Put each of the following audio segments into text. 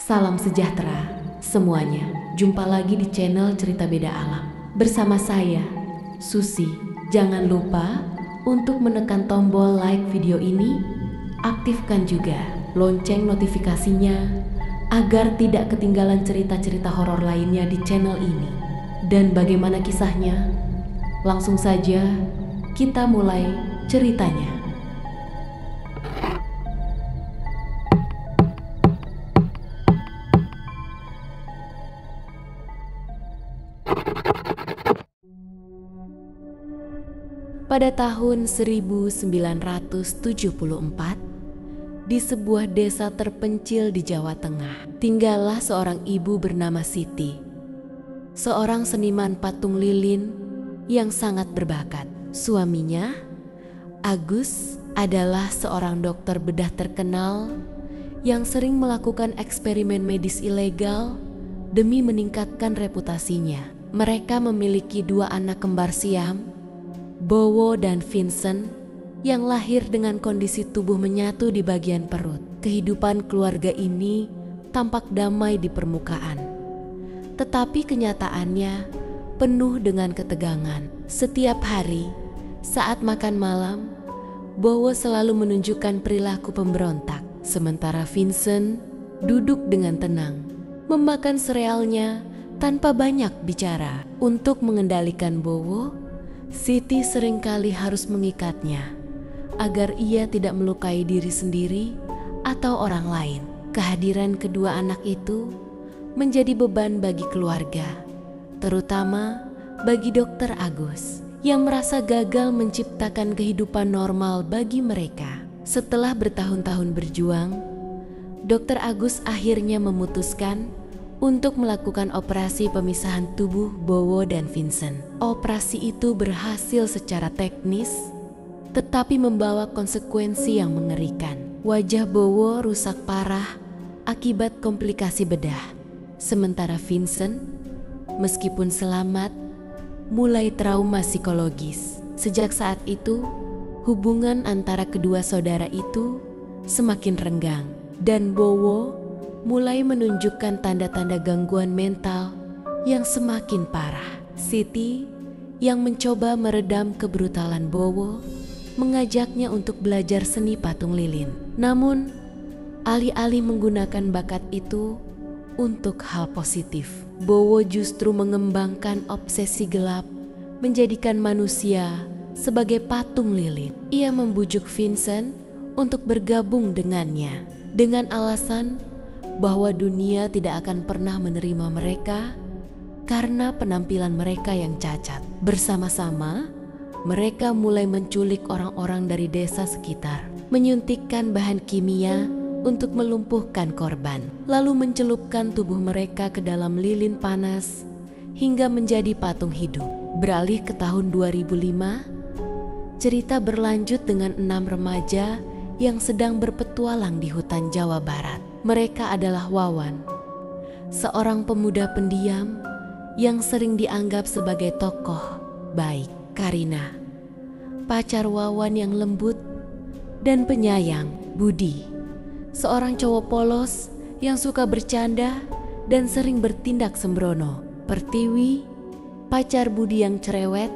Salam sejahtera semuanya. Jumpa lagi di channel Cerita Beda Alam. Bersama saya, Susi. Jangan lupa untuk menekan tombol like video ini. Aktifkan juga lonceng notifikasinya agar tidak ketinggalan cerita-cerita horor lainnya di channel ini. Dan bagaimana kisahnya? Langsung saja kita mulai ceritanya. Pada tahun 1974, di sebuah desa terpencil di Jawa Tengah, tinggallah seorang ibu bernama Siti, seorang seniman patung lilin yang sangat berbakat. Suaminya, Agus, adalah seorang dokter bedah terkenal yang sering melakukan eksperimen medis ilegal demi meningkatkan reputasinya. Mereka memiliki dua anak kembar siam, Bowo dan Vincent, yang lahir dengan kondisi tubuh menyatu di bagian perut. Kehidupan keluarga ini tampak damai di permukaan, tetapi kenyataannya penuh dengan ketegangan. Setiap hari saat makan malam, Bowo selalu menunjukkan perilaku pemberontak, sementara Vincent duduk dengan tenang, memakan serealnya tanpa banyak bicara. Untuk mengendalikan Bowo, Siti seringkali harus mengikatnya agar ia tidak melukai diri sendiri atau orang lain. Kehadiran kedua anak itu menjadi beban bagi keluarga, terutama bagi Dokter Agus yang merasa gagal menciptakan kehidupan normal bagi mereka. Setelah bertahun-tahun berjuang, Dokter Agus akhirnya memutuskan untuk melakukan operasi pemisahan tubuh Bowo dan Vincent. Operasi itu berhasil secara teknis, tetapi membawa konsekuensi yang mengerikan. Wajah Bowo rusak parah akibat komplikasi bedah, sementara Vincent, meskipun selamat, mulai trauma psikologis. Sejak saat itu, hubungan antara kedua saudara itu semakin renggang, dan Bowo mulai menunjukkan tanda-tanda gangguan mental yang semakin parah. Siti, yang mencoba meredam kebrutalan Bowo, mengajaknya untuk belajar seni patung lilin. Namun, alih-alih menggunakan bakat itu untuk hal positif, Bowo justru mengembangkan obsesi gelap menjadikan manusia sebagai patung lilin. Ia membujuk Vincent untuk bergabung dengannya dengan alasan bahwa dunia tidak akan pernah menerima mereka karena penampilan mereka yang cacat. Bersama-sama, mereka mulai menculik orang-orang dari desa sekitar, menyuntikkan bahan kimia untuk melumpuhkan korban, lalu mencelupkan tubuh mereka ke dalam lilin panas hingga menjadi patung hidup. Beralih ke tahun 2005, cerita berlanjut dengan 6 remaja yang sedang berpetualang di hutan Jawa Barat. Mereka adalah Wawan, seorang pemuda pendiam yang sering dianggap sebagai tokoh baik. Karina, pacar Wawan yang lembut dan penyayang. Budi, seorang cowok polos yang suka bercanda dan sering bertindak sembrono. Pertiwi, pacar Budi yang cerewet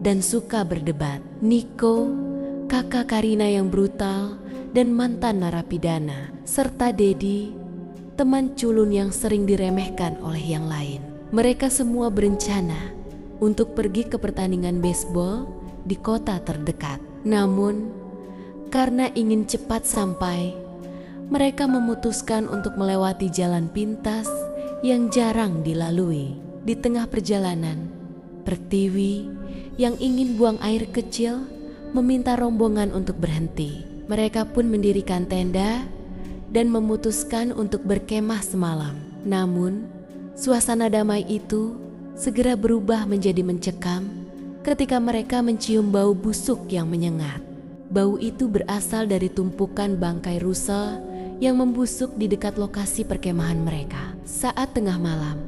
dan suka berdebat. Niko, kakak Karina yang brutal dan mantan narapidana, serta Dedi, teman culun yang sering diremehkan oleh yang lain. Mereka semua berencana untuk pergi ke pertandingan baseball di kota terdekat. Namun, karena ingin cepat sampai, mereka memutuskan untuk melewati jalan pintas yang jarang dilalui. Di tengah perjalanan, Pertiwi yang ingin buang air kecil meminta rombongan untuk berhenti. Mereka pun mendirikan tenda dan memutuskan untuk berkemah semalam. Namun, suasana damai itu segera berubah menjadi mencekam ketika mereka mencium bau busuk yang menyengat. Bau itu berasal dari tumpukan bangkai rusa yang membusuk di dekat lokasi perkemahan mereka. Saat tengah malam,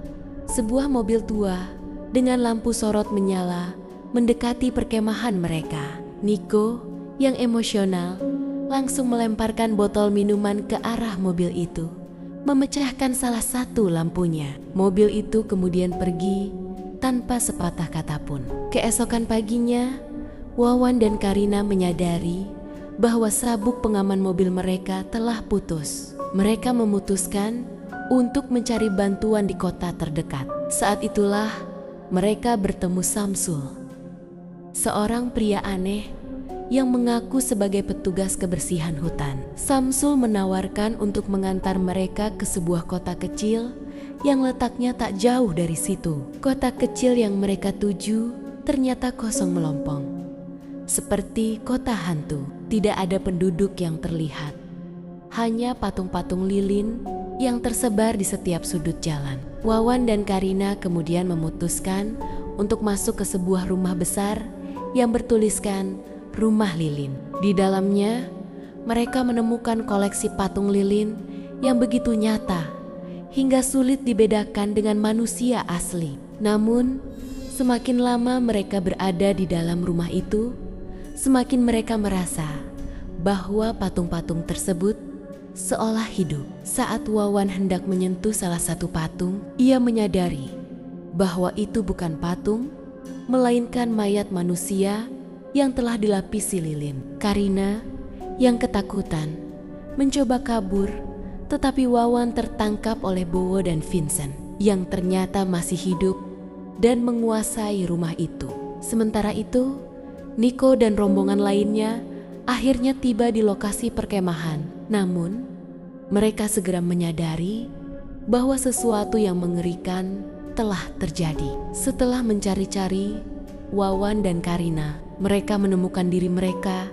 sebuah mobil tua dengan lampu sorot menyala mendekati perkemahan mereka. Niko yang emosional langsung melemparkan botol minuman ke arah mobil itu, memecahkan salah satu lampunya. Mobil itu kemudian pergi tanpa sepatah kata pun. Keesokan paginya, Wawan dan Karina menyadari bahwa sabuk pengaman mobil mereka telah putus. Mereka memutuskan untuk mencari bantuan di kota terdekat. Saat itulah mereka bertemu Samsul, seorang pria aneh yang mengaku sebagai petugas kebersihan hutan. Samsul menawarkan untuk mengantar mereka ke sebuah kota kecil yang letaknya tak jauh dari situ. Kota kecil yang mereka tuju ternyata kosong melompong, seperti kota hantu. Tidak ada penduduk yang terlihat, hanya patung-patung lilin yang tersebar di setiap sudut jalan. Wawan dan Karina kemudian memutuskan untuk masuk ke sebuah rumah besar yang bertuliskan Rumah Lilin. Di dalamnya, mereka menemukan koleksi patung lilin yang begitu nyata hingga sulit dibedakan dengan manusia asli. Namun, semakin lama mereka berada di dalam rumah itu, semakin mereka merasa bahwa patung-patung tersebut seolah hidup. Saat Wawan hendak menyentuh salah satu patung, ia menyadari bahwa itu bukan patung, melainkan mayat manusia yang telah dilapisi lilin. Karina yang ketakutan mencoba kabur, tetapi Wawan tertangkap oleh Bowo dan Vincent yang ternyata masih hidup dan menguasai rumah itu. Sementara itu, Niko dan rombongan lainnya akhirnya tiba di lokasi perkemahan. Namun, mereka segera menyadari bahwa sesuatu yang mengerikan telah terjadi. Setelah mencari-cari Wawan dan Karina, mereka menemukan diri mereka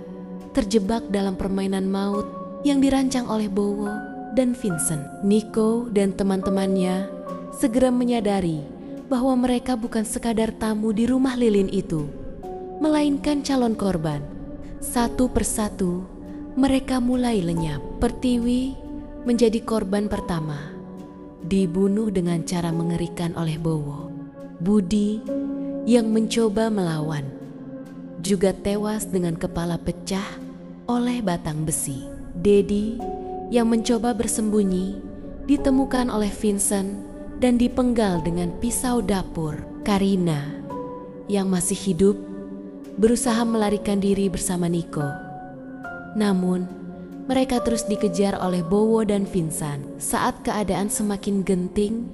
terjebak dalam permainan maut yang dirancang oleh Bowo dan Vincent. Niko dan teman-temannya segera menyadari bahwa mereka bukan sekadar tamu di rumah lilin itu, melainkan calon korban. Satu persatu mereka mulai lenyap. Pertiwi menjadi korban pertama, dibunuh dengan cara mengerikan oleh Bowo. Budi yang mencoba melawan juga tewas dengan kepala pecah oleh batang besi. Dedi yang mencoba bersembunyi ditemukan oleh Vincent dan dipenggal dengan pisau dapur. Karina yang masih hidup berusaha melarikan diri bersama Niko. Namun, mereka terus dikejar oleh Bowo dan Vincent. Saat keadaan semakin genting,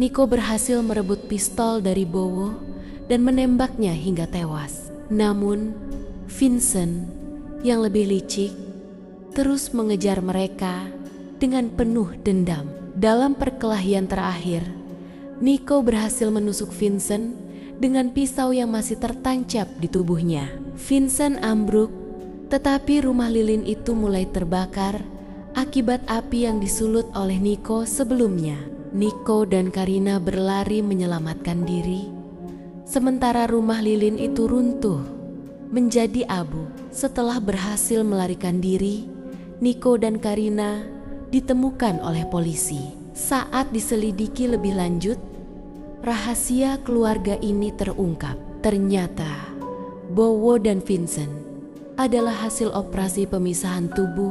Niko berhasil merebut pistol dari Bowo dan menembaknya hingga tewas. Namun, Vincent yang lebih licik terus mengejar mereka dengan penuh dendam. Dalam perkelahian terakhir, Niko berhasil menusuk Vincent dengan pisau yang masih tertancap di tubuhnya. Vincent ambruk, tetapi rumah lilin itu mulai terbakar akibat api yang disulut oleh Niko sebelumnya. Niko dan Karina berlari menyelamatkan diri, sementara rumah lilin itu runtuh menjadi abu. Setelah berhasil melarikan diri, Niko dan Karina ditemukan oleh polisi. Saat diselidiki lebih lanjut, rahasia keluarga ini terungkap. Ternyata Bowo dan Vincent adalah hasil operasi pemisahan tubuh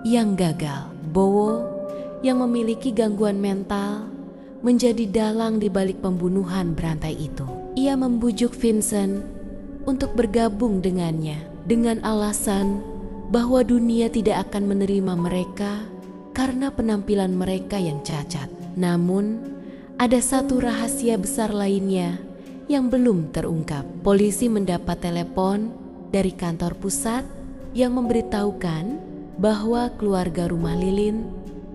yang gagal. Bowo yang memiliki gangguan mental menjadi dalang di balik pembunuhan berantai itu. Ia membujuk Vincent untuk bergabung dengannya dengan alasan bahwa dunia tidak akan menerima mereka karena penampilan mereka yang cacat. Namun, ada satu rahasia besar lainnya yang belum terungkap. Polisi mendapat telepon dari kantor pusat yang memberitahukan bahwa keluarga rumah lilin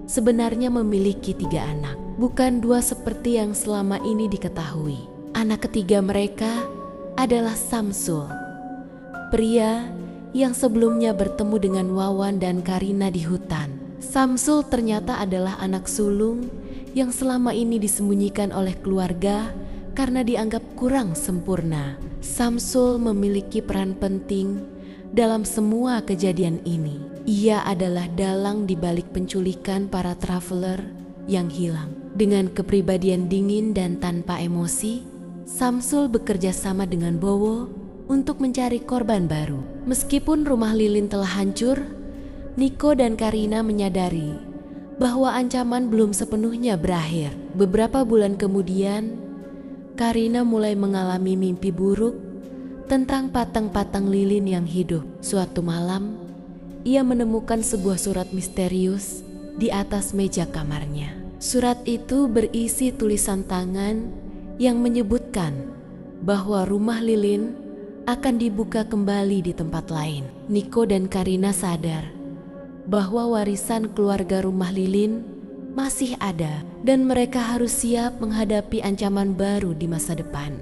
sebenarnya memiliki 3 anak, bukan 2 seperti yang selama ini diketahui. Anak ketiga mereka adalah Samsul, pria yang sebelumnya bertemu dengan Wawan dan Karina di hutan. Samsul ternyata adalah anak sulung yang selama ini disembunyikan oleh keluarga karena dianggap kurang sempurna. Samsul memiliki peran penting dalam semua kejadian ini. Ia adalah dalang di balik penculikan para traveler yang hilang. Dengan kepribadian dingin dan tanpa emosi, Samsul bekerja sama dengan Bowo untuk mencari korban baru. Meskipun rumah lilin telah hancur, Niko dan Karina menyadari bahwa ancaman belum sepenuhnya berakhir. Beberapa bulan kemudian, Karina mulai mengalami mimpi buruk tentang patang-patang lilin yang hidup. Suatu malam, ia menemukan sebuah surat misterius di atas meja kamarnya. Surat itu berisi tulisan tangan yang menyebutkan bahwa rumah lilin akan dibuka kembali di tempat lain. Niko dan Karina sadar bahwa warisan keluarga rumah lilin masih ada dan mereka harus siap menghadapi ancaman baru di masa depan.